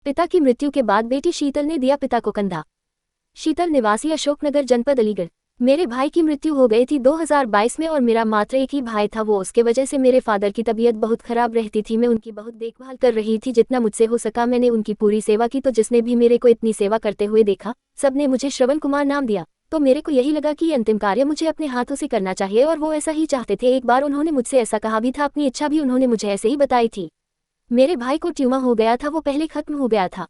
पिता की मृत्यु के बाद बेटी शीतल ने दिया पिता को कंधा। शीतल निवासी अशोकनगर जनपद अलीगढ़। मेरे भाई की मृत्यु हो गई थी 2022 में और मेरा मात्र एक ही भाई था। वो उसके वजह से मेरे फादर की तबीयत बहुत खराब रहती थी। मैं उनकी बहुत देखभाल कर रही थी, जितना मुझसे हो सका मैंने उनकी पूरी सेवा की। तो जिसने भी मेरे को इतनी सेवा करते हुए देखा, सबने मुझे श्रवण कुमार नाम दिया। तो मेरे को यही लगा कि ये अंतिम कार्य मुझे अपने हाथों से करना चाहिए और वो ऐसा ही चाहते थे। एक बार उन्होंने मुझसे ऐसा कहा भी था, अपनी इच्छा भी उन्होंने मुझे ऐसे ही बताई थी। मेरे भाई को ट्यूमर हो गया था, वो पहले खत्म हो गया था।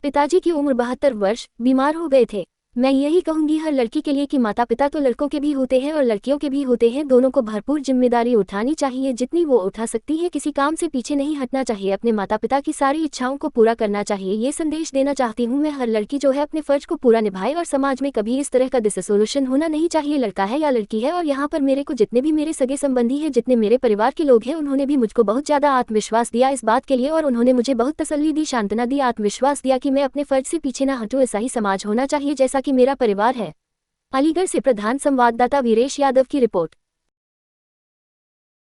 पिताजी की उम्र 72 वर्ष, बीमार हो गए थे। मैं यही कहूंगी हर लड़की के लिए कि माता पिता तो लड़कों के भी होते हैं और लड़कियों के भी होते हैं। दोनों को भरपूर जिम्मेदारी उठानी चाहिए, जितनी वो उठा सकती है। किसी काम से पीछे नहीं हटना चाहिए, अपने माता पिता की सारी इच्छाओं को पूरा करना चाहिए। ये संदेश देना चाहती हूँ मैं, हर लड़की जो है अपने फर्ज को पूरा निभाए और समाज में कभी इस तरह का डिसोल्यूशन होना नहीं चाहिए, लड़का है या लड़की है। और यहाँ पर मेरे को जितने भी मेरे सगे संबंधी हैं, जितने मेरे परिवार के लोग हैं, उन्होंने भी मुझको बहुत ज्यादा आत्मविश्वास दिया इस बात के लिए और उन्होंने मुझे बहुत तसल्ली दी, सांत्वना दी, आत्मविश्वास दिया कि मैं अपने फर्ज से पीछे ना हटूं। ऐसा ही समाज होना चाहिए जैसा कि मेरा परिवार है। अलीगढ़ से प्रधान संवाददाता वीरेश यादव की रिपोर्ट।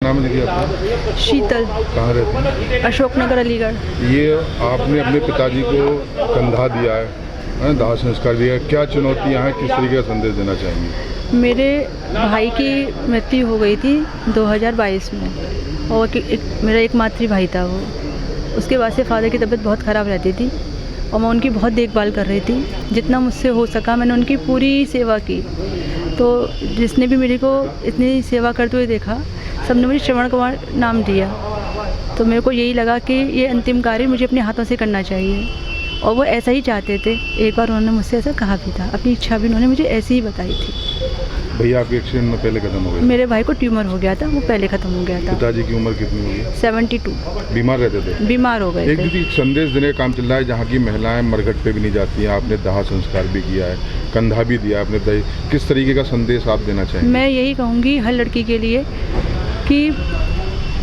नाम लिखिए आपका। शीतल। कहाँ रहती हैं? अशोकनगर अलीगढ़। ये आपने अपने पिताजी को कंधा दिया है, दाह संस्कार दिया है, क्या चुनौतियाँ हैं, किस तरीके का संदेश देना चाहेंगे? मेरे भाई की मृत्यु हो गई थी 2022 में और मेरा एकमात्र भाई था वो। उसके बाद से फादर की तबीयत बहुत ख़राब रहती थी और मैं उनकी बहुत देखभाल कर रही थी। जितना मुझसे हो सका मैंने उनकी पूरी सेवा की। तो जिसने भी मेरे को इतनी सेवा करते हुए देखा, सबने मुझे श्रवण कुमार नाम दिया। तो मेरे को यही लगा कि ये अंतिम कार्य मुझे अपने हाथों से करना चाहिए और वो ऐसा ही चाहते थे। एक बार उन्होंने मुझसे ऐसा कहा भी था, अपनी इच्छा भी उन्होंने मुझे ऐसी ही बताई थी। भैया आपके एक्सीडेंट में पहले खत्म हो गए? मेरे भाई को ट्यूमर हो गया था, वो पहले ख़त्म हो गया था। पिताजी की उम्र कितनी होगी? 72। बीमार रहते थे? बीमार हो गए एक थे। दीदी संदेश देने का काम चल रहा है, जहाँ की महिलाएं मरघट पे भी नहीं जाती हैं, आपने दाह संस्कार भी किया है, कंधा भी दिया आपने, किस तरीके का संदेश आप देना चाहेंगे? मैं यही कहूँगी हर लड़की के लिए कि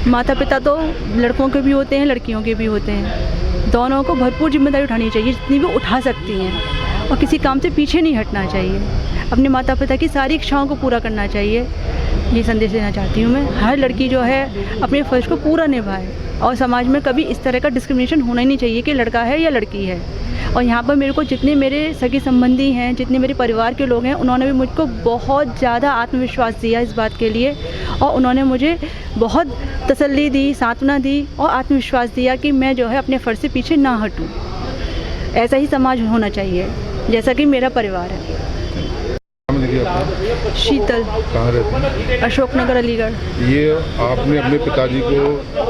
माता पिता तो लड़कों के भी होते हैं, लड़कियों के भी होते हैं। दोनों को भरपूर जिम्मेदारी उठानी चाहिए, जितनी भी उठा सकती हैं, और किसी काम से पीछे नहीं हटना चाहिए। अपने माता पिता की सारी इच्छाओं को पूरा करना चाहिए। ये संदेश देना चाहती हूँ मैं। हर लड़की जो है अपने फर्ज को पूरा निभाए और समाज में कभी इस तरह का डिस्क्रिमिनेशन होना ही नहीं चाहिए कि लड़का है या लड़की है। और यहाँ पर मेरे को जितने मेरे सगे संबंधी हैं, जितने मेरे परिवार के लोग हैं, उन्होंने भी मुझको बहुत ज़्यादा आत्मविश्वास दिया इस बात के लिए और उन्होंने मुझे बहुत तसल्ली दी, सांत्वना दी और आत्मविश्वास दिया कि मैं जो है अपने फर्ज से पीछे ना हटूँ। ऐसा ही समाज होना चाहिए जैसा कि मेरा परिवार है। नाम लिखिए आपका। शीतल। कहाँ रहती हैं? अशोकनगर अलीगढ़। ये आपने अपने पिताजी को